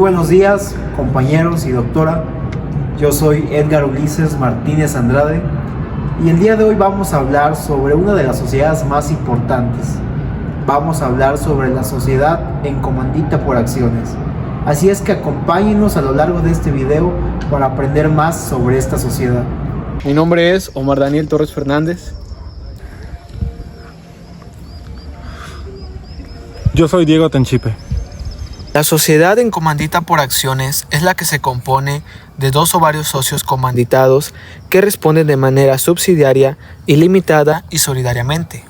Buenos días, compañeros y doctora. Yo soy Edgar Ulises Martínez Andrade y el día de hoy vamos a hablar sobre una de las sociedades más importantes. Vamos a hablar sobre la sociedad en comandita por acciones. Así es que acompáñenos a lo largo de este video para aprender más sobre esta sociedad. Mi nombre es Omar Daniel Torres Fernández. Yo soy Diego Tenchipe. La sociedad en comandita por acciones es la que se compone de dos o varios socios comanditados que responden de manera subsidiaria, ilimitada y solidariamente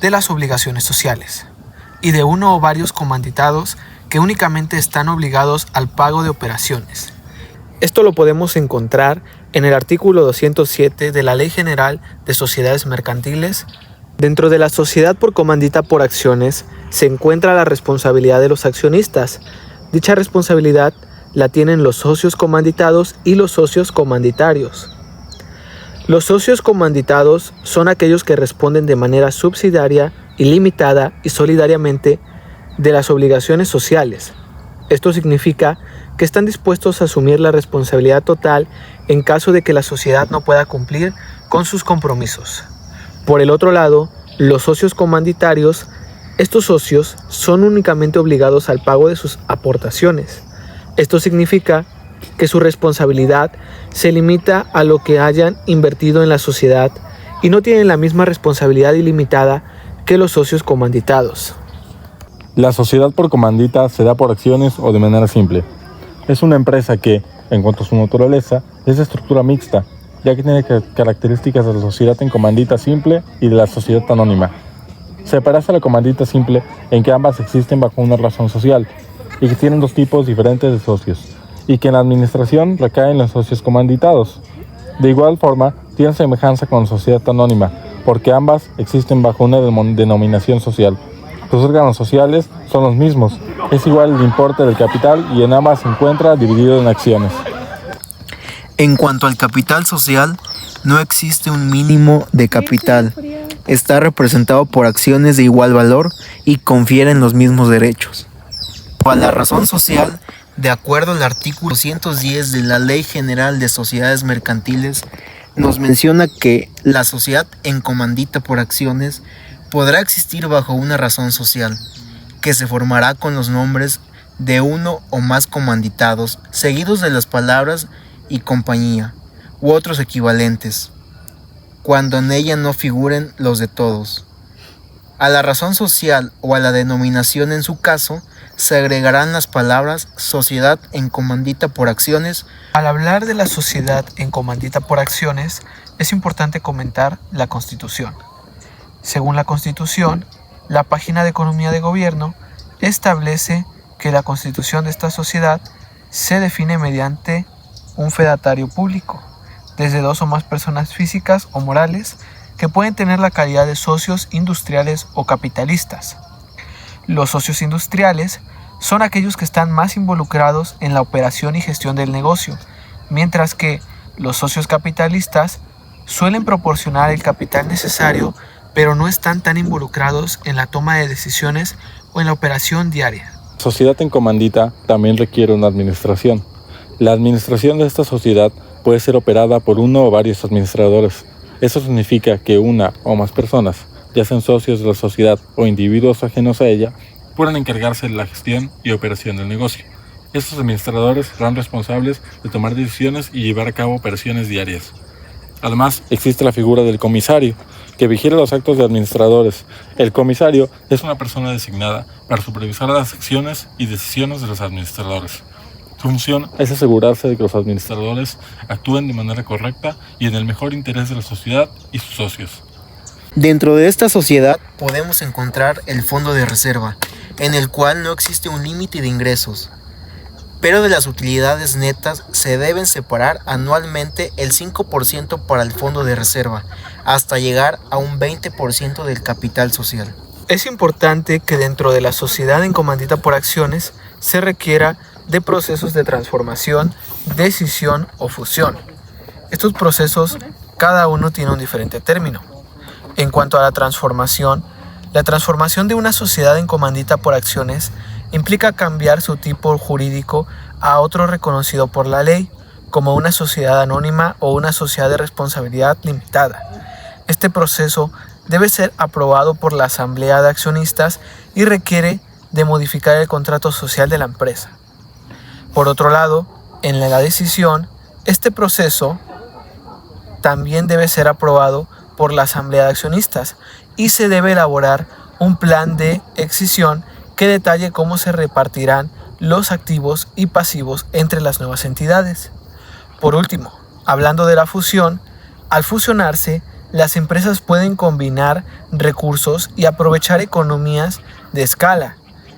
de las obligaciones sociales, y de uno o varios comanditados que únicamente están obligados al pago de operaciones. Esto lo podemos encontrar en el artículo 207 de la Ley General de Sociedades Mercantiles. Dentro de la sociedad por comandita por acciones se encuentra la responsabilidad de los accionistas. Dicha responsabilidad la tienen los socios comanditados y los socios comanditarios. Los socios comanditados son aquellos que responden de manera subsidiaria, ilimitada y solidariamente de las obligaciones sociales. Esto significa que están dispuestos a asumir la responsabilidad total en caso de que la sociedad no pueda cumplir con sus compromisos. Por el otro lado, los socios comanditarios, estos socios son únicamente obligados al pago de sus aportaciones. Esto significa que su responsabilidad se limita a lo que hayan invertido en la sociedad y no tienen la misma responsabilidad ilimitada que los socios comanditados. La sociedad por comandita se da por acciones o de manera simple. Es una empresa que, en cuanto a su naturaleza, es de estructura mixta, ya que tiene características de la sociedad en comandita simple y de la sociedad anónima. Se parece a la comandita simple en que ambas existen bajo una razón social y que tienen dos tipos diferentes de socios, y que en la administración recaen los socios comanditados. De igual forma, tienen semejanza con la sociedad anónima, porque ambas existen bajo una denominación social. Los órganos sociales son los mismos, es igual el importe del capital y en ambas se encuentra dividido en acciones. En cuanto al capital social, no existe un mínimo de capital. Está representado por acciones de igual valor y confieren los mismos derechos. Para la razón social, de acuerdo al artículo 210 de la Ley General de Sociedades Mercantiles, nos menciona que la sociedad en comandita por acciones podrá existir bajo una razón social, que se formará con los nombres de uno o más comanditados, seguidos de las palabras y compañía, u otros equivalentes, cuando en ella no figuren los de todos. A la razón social o a la denominación en su caso, se agregarán las palabras sociedad en comandita por acciones. Al hablar de la sociedad en comandita por acciones, es importante comentar la Constitución. Según la Constitución, la página de Economía de Gobierno establece que la constitución de esta sociedad se define mediante un fedatario público, desde dos o más personas físicas o morales que pueden tener la calidad de socios industriales o capitalistas. Los socios industriales son aquellos que están más involucrados en la operación y gestión del negocio, mientras que los socios capitalistas suelen proporcionar el capital necesario, pero no están tan involucrados en la toma de decisiones o en la operación diaria. La sociedad en comandita también requiere una administración. La administración de esta sociedad puede ser operada por uno o varios administradores. Eso significa que una o más personas, ya sean socios de la sociedad o individuos ajenos a ella, puedan encargarse de la gestión y operación del negocio. Estos administradores serán responsables de tomar decisiones y llevar a cabo operaciones diarias. Además, existe la figura del comisario, que vigila los actos de administradores. El comisario es una persona designada para supervisar las acciones y decisiones de los administradores. Su función es asegurarse de que los administradores actúen de manera correcta y en el mejor interés de la sociedad y sus socios. Dentro de esta sociedad podemos encontrar el fondo de reserva, en el cual no existe un límite de ingresos, pero de las utilidades netas se deben separar anualmente el 5% para el fondo de reserva, hasta llegar a un 20% del capital social. Es importante que dentro de la sociedad en comandita por acciones se requiera de procesos de transformación, decisión o fusión. Estos procesos, cada uno tiene un diferente término. En cuanto a la transformación de una sociedad en comandita por acciones implica cambiar su tipo jurídico a otro reconocido por la ley, como una sociedad anónima o una sociedad de responsabilidad limitada. Este proceso debe ser aprobado por la Asamblea de Accionistas y requiere de modificar el contrato social de la empresa. Por otro lado, en la decisión, este proceso también debe ser aprobado por la Asamblea de Accionistas y se debe elaborar un plan de escisión que detalle cómo se repartirán los activos y pasivos entre las nuevas entidades. Por último, hablando de la fusión, al fusionarse, las empresas pueden combinar recursos y aprovechar economías de escala.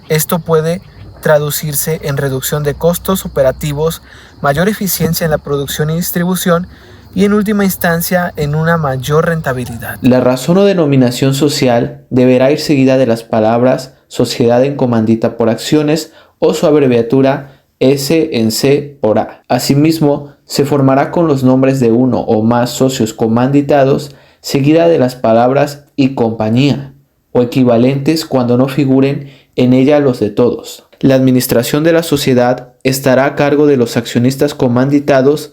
Esto puede traducirse en reducción de costos operativos, mayor eficiencia en la producción y distribución y en última instancia en una mayor rentabilidad. La razón o denominación social deberá ir seguida de las palabras sociedad en comandita por acciones o su abreviatura S en C por A. Asimismo, se formará con los nombres de uno o más socios comanditados, seguida de las palabras y compañía, o equivalentes cuando no figuren en ella los de todos. La administración de la sociedad estará a cargo de los accionistas comanditados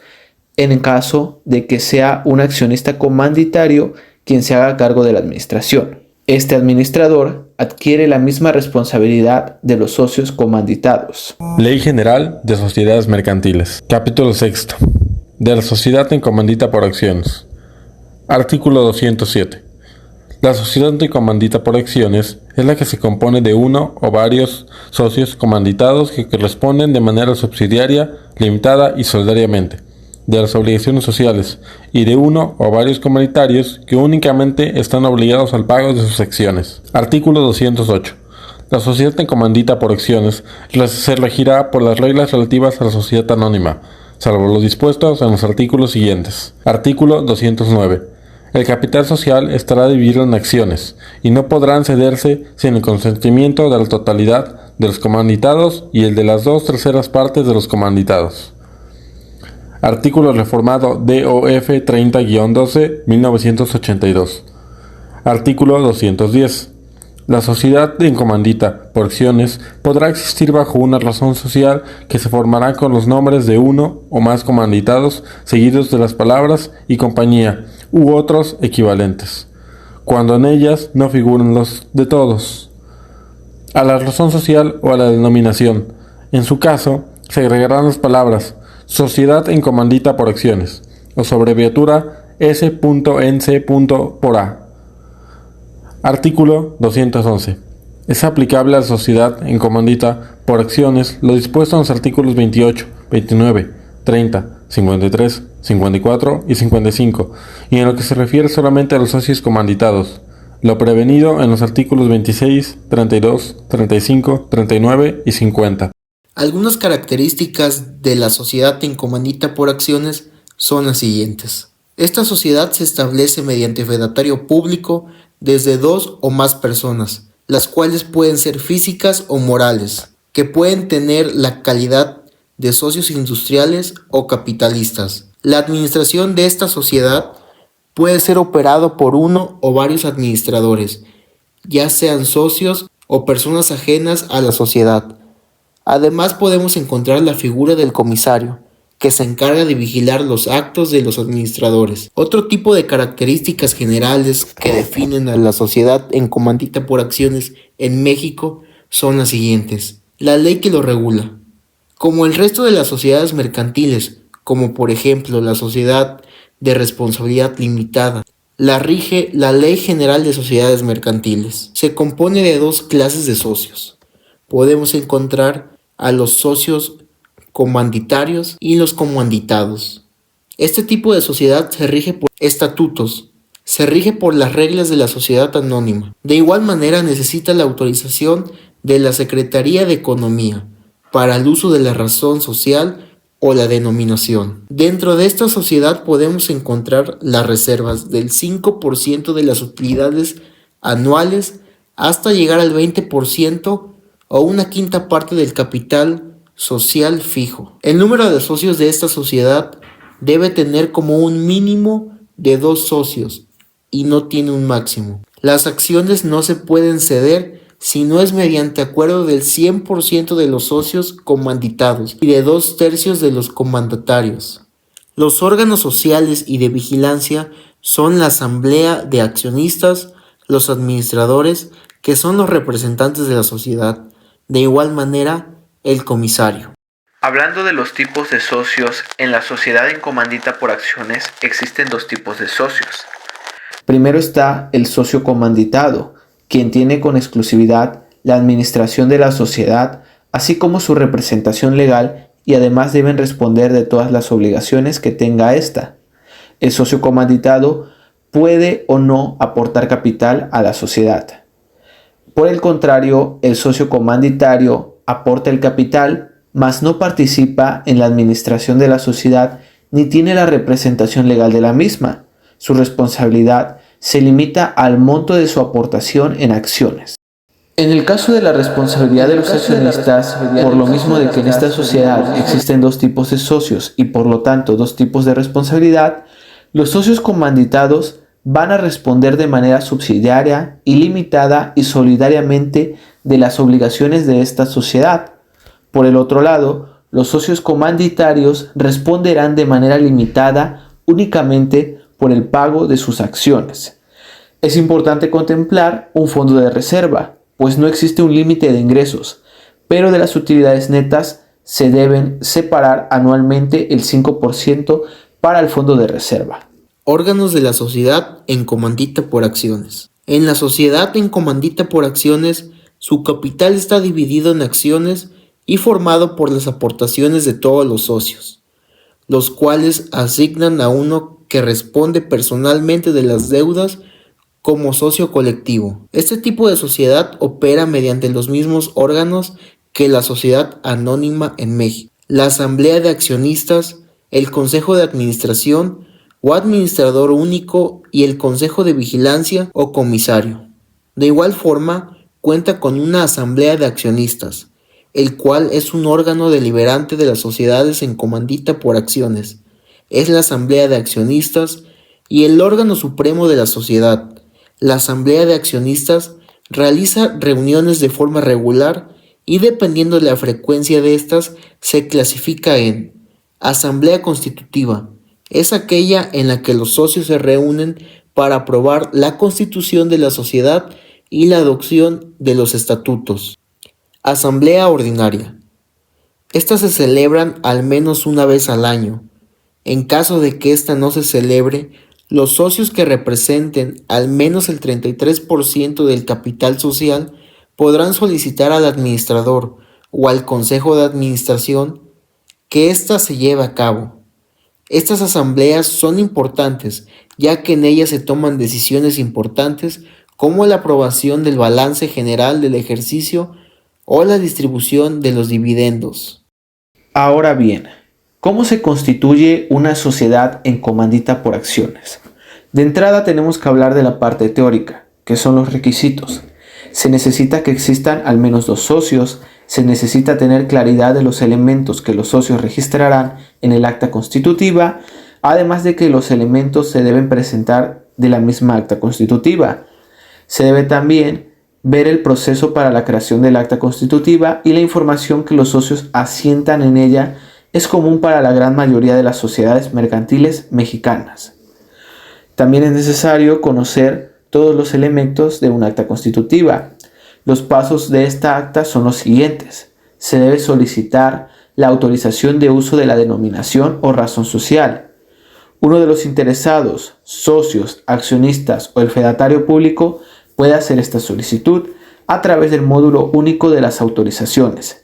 en caso de que sea un accionista comanditario quien se haga cargo de la administración. Este administrador adquiere la misma responsabilidad de los socios comanditados. Ley General de Sociedades Mercantiles. Capítulo 6. De la sociedad en comandita por acciones. Artículo 207. La sociedad en comandita por acciones es la que se compone de uno o varios socios comanditados que corresponden de manera subsidiaria, limitada y solidariamente de las obligaciones sociales y de uno o varios comunitarios que únicamente están obligados al pago de sus acciones. Artículo 208. La sociedad en comandita por acciones se regirá por las reglas relativas a la sociedad anónima, salvo los dispuestos en los artículos siguientes. Artículo 209. El capital social estará dividido en acciones y no podrán cederse sin el consentimiento de la totalidad de los comanditados y el de las 2/3 partes de los comanditados. Artículo reformado DOF 30-12, 1982. Artículo 210. La sociedad en comandita por acciones podrá existir bajo una razón social que se formará con los nombres de uno o más comanditados seguidos de las palabras y compañía u otros equivalentes, cuando en ellas no figuren los de todos. A la razón social o a la denominación, en su caso, se agregarán las palabras sociedad en comandita por acciones o su abreviatura S.N.C. por A. Artículo 211. Es aplicable a la sociedad en comandita por acciones lo dispuesto en los artículos 28, 29, 30, 53, 54 y 55, y en lo que se refiere solamente a los socios comanditados, lo prevenido en los artículos 26, 32, 35, 39 y 50. Algunas características de la sociedad en comandita por acciones son las siguientes. Esta sociedad se establece mediante fedatario público desde 2 o más personas, las cuales pueden ser físicas o morales, que pueden tener la calidad de socios industriales o capitalistas. La administración de esta sociedad puede ser operado por uno o varios administradores, ya sean socios o personas ajenas a la sociedad. Además podemos encontrar la figura del comisario, que se encarga de vigilar los actos de los administradores. Otro tipo de características generales que definen a la sociedad en comandita por acciones en México son las siguientes. La ley que lo regula. Como el resto de las sociedades mercantiles, como por ejemplo la sociedad de responsabilidad limitada, la rige la Ley General de Sociedades Mercantiles. Se compone de 2 clases de socios. Podemos encontrar a los socios comanditarios y los comanditados. Este tipo de sociedad se rige por estatutos, se rige por las reglas de la sociedad anónima. De igual manera necesita la autorización de la Secretaría de Economía para el uso de la razón social o la denominación. Dentro de esta sociedad podemos encontrar las reservas del 5% de las utilidades anuales hasta llegar al 20% o una quinta parte del capital social fijo. El número de socios de esta sociedad debe tener como un mínimo de 2 socios y no tiene un máximo. Las acciones no se pueden ceder si no es mediante acuerdo del 100% de los socios comanditados y de 2/3 de los comandatarios. Los órganos sociales y de vigilancia son la asamblea de accionistas, los administradores, que son los representantes de la sociedad, de igual manera el comisario. Hablando de los tipos de socios, en la sociedad en comandita por acciones existen dos tipos de socios. Primero está el socio comanditado, quien tiene con exclusividad la administración de la sociedad, así como su representación legal, y además deben responder de todas las obligaciones que tenga ésta. El socio comanditado puede o no aportar capital a la sociedad. Por el contrario, el socio comanditario aporta el capital, mas no participa en la administración de la sociedad ni tiene la representación legal de la misma. Su responsabilidad se limita al monto de su aportación en acciones. En el caso de la responsabilidad de los accionistas, por lo mismo de que en esta sociedad existen dos tipos de socios y por lo tanto dos tipos de responsabilidad, los socios comanditados van a responder de manera subsidiaria, ilimitada y solidariamente de las obligaciones de esta sociedad. Por el otro lado, los socios comanditarios responderán de manera limitada únicamente por el pago de sus acciones. Es importante contemplar un fondo de reserva, pues no existe un límite de ingresos, pero de las utilidades netas se deben separar anualmente el 5% para el fondo de reserva. Órganos de la sociedad en comandita por acciones. En la sociedad en comandita por acciones, su capital está dividido en acciones y formado por las aportaciones de todos los socios, los cuales asignan a uno que responde personalmente de las deudas como socio colectivo. Este tipo de sociedad opera mediante los mismos órganos que la sociedad anónima en México: la asamblea de accionistas, el consejo de administración o administrador único y el consejo de vigilancia o comisario. De igual forma, cuenta con una asamblea de accionistas, el cual es un órgano deliberante de las sociedades en comandita por acciones. Es la asamblea de accionistas y el órgano supremo de la sociedad. La asamblea de accionistas realiza reuniones de forma regular y dependiendo de la frecuencia de estas se clasifica en asamblea constitutiva. Es aquella en la que los socios se reúnen para aprobar la constitución de la sociedad y la adopción de los estatutos. Asamblea ordinaria. Estas se celebran al menos una vez al año. En caso de que ésta no se celebre, los socios que representen al menos el 33% del capital social podrán solicitar al administrador o al consejo de administración que ésta se lleve a cabo. Estas asambleas son importantes, ya que en ellas se toman decisiones importantes como la aprobación del balance general del ejercicio o la distribución de los dividendos. Ahora bien, ¿cómo se constituye una sociedad en comandita por acciones? De entrada tenemos que hablar de la parte teórica, que son los requisitos. Se necesita que existan al menos dos socios, se necesita tener claridad de los elementos que los socios registrarán en el acta constitutiva, además de que los elementos se deben presentar de la misma acta constitutiva. Se debe también ver el proceso para la creación del acta constitutiva y la información que los socios asientan en ella es común para la gran mayoría de las sociedades mercantiles mexicanas. También es necesario conocer todos los elementos de un acta constitutiva. Los pasos de esta acta son los siguientes. Se debe solicitar la autorización de uso de la denominación o razón social. Uno de los interesados, socios, accionistas o el fedatario público puede hacer esta solicitud a través del módulo único de las autorizaciones.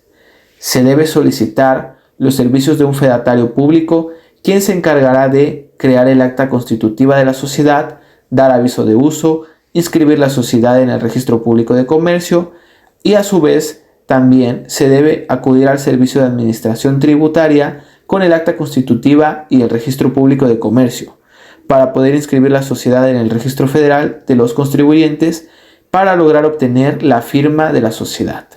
Se debe solicitar los servicios de un fedatario público, quien se encargará de crear el acta constitutiva de la sociedad, dar aviso de uso, inscribir la sociedad en el registro público de comercio y a su vez también se debe acudir al servicio de administración tributaria con el acta constitutiva y el registro público de comercio para poder inscribir la sociedad en el registro federal de los contribuyentes para lograr obtener la firma de la sociedad.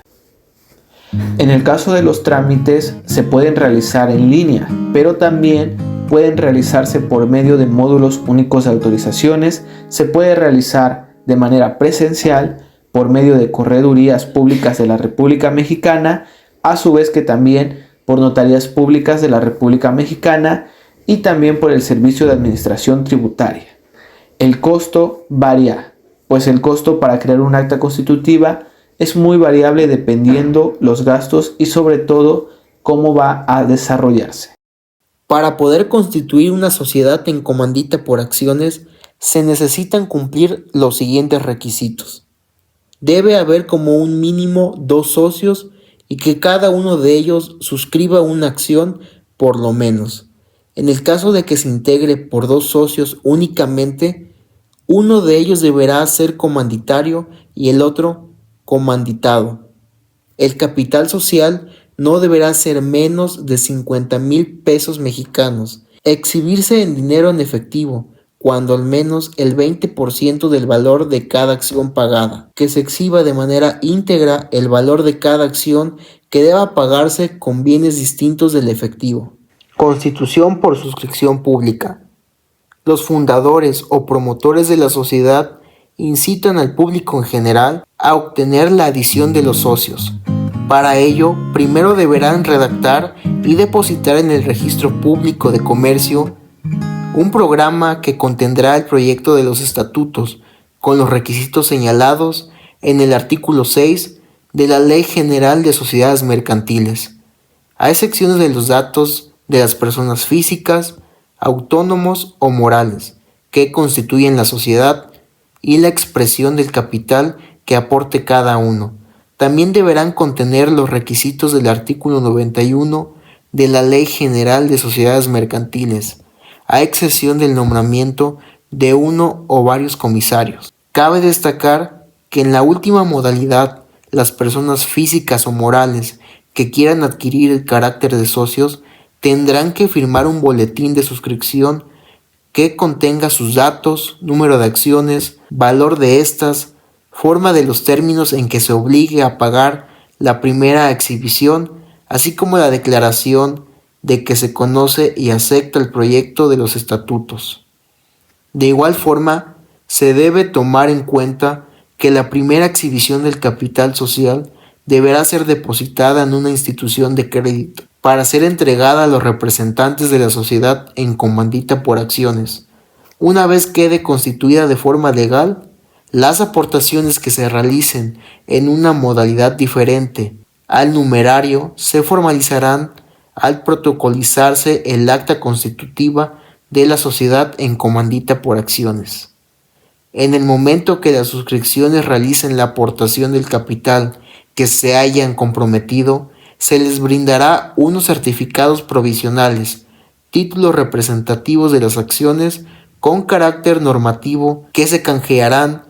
En el caso de los trámites se pueden realizar en línea, pero también pueden realizarse por medio de módulos únicos de autorizaciones, se puede realizar de manera presencial por medio de corredurías públicas de la República Mexicana, a su vez que también por notarías públicas de la República Mexicana y también por el Servicio de Administración Tributaria. El costo varía, pues el costo para crear un acta constitutiva es muy variable dependiendo los gastos y sobre todo cómo va a desarrollarse. Para poder constituir una sociedad en comandita por acciones, se necesitan cumplir los siguientes requisitos. Debe haber como un mínimo 2 socios y que cada uno de ellos suscriba una acción por lo menos. En el caso de que se integre por 2 socios únicamente, uno de ellos deberá ser comanditario y el otro comanditado. El capital social no deberá ser menos de 50,000 pesos mexicanos. Exhibirse en dinero en efectivo, cuando al menos el 20% del valor de cada acción pagada. Que se exhiba de manera íntegra el valor de cada acción que deba pagarse con bienes distintos del efectivo. Constitución por suscripción pública. Los fundadores o promotores de la sociedad incitan al público en general a obtener la adición de los socios. Para ello, primero deberán redactar y depositar en el Registro Público de Comercio un programa que contendrá el proyecto de los estatutos con los requisitos señalados en el artículo 6 de la Ley General de Sociedades Mercantiles. Hay secciones de los datos de las personas físicas, autónomos o morales que constituyen la sociedad y la expresión del capital que aporte cada uno. También deberán contener los requisitos del artículo 91 de la Ley General de Sociedades Mercantiles, a excepción del nombramiento de uno o varios comisarios. Cabe destacar que en la última modalidad, las personas físicas o morales que quieran adquirir el carácter de socios tendrán que firmar un boletín de suscripción que contenga sus datos, número de acciones, valor de estas, forma de los términos en que se obligue a pagar la primera exhibición, así como la declaración de que se conoce y acepta el proyecto de los estatutos. De igual forma, se debe tomar en cuenta que la primera exhibición del capital social deberá ser depositada en una institución de crédito para ser entregada a los representantes de la sociedad en comandita por acciones. Una vez quede constituida de forma legal, las aportaciones que se realicen en una modalidad diferente al numerario se formalizarán al protocolizarse el acta constitutiva de la sociedad en comandita por acciones. En el momento que las suscripciones realicen la aportación del capital que se hayan comprometido, se les brindará unos certificados provisionales, títulos representativos de las acciones con carácter normativo que se canjearán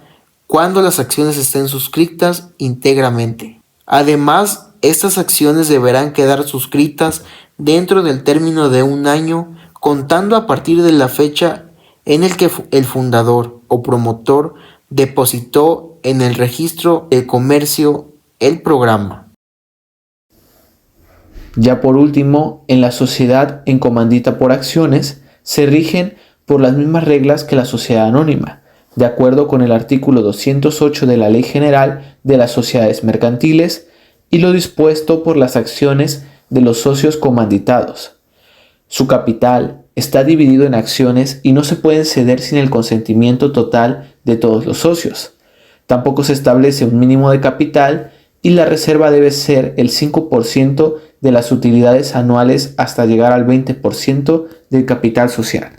cuando las acciones estén suscritas íntegramente. Además, estas acciones deberán quedar suscritas dentro del término de 1 año, contando a partir de la fecha en el que el fundador o promotor depositó en el registro de comercio el programa. Ya por último, en la sociedad en comandita por acciones se rigen por las mismas reglas que la sociedad anónima, de acuerdo con el artículo 208 de la Ley General de las Sociedades Mercantiles y lo dispuesto por las acciones de los socios comanditados. Su capital está dividido en acciones y no se pueden ceder sin el consentimiento total de todos los socios. Tampoco se establece un mínimo de capital y la reserva debe ser el 5% de las utilidades anuales hasta llegar al 20% del capital social.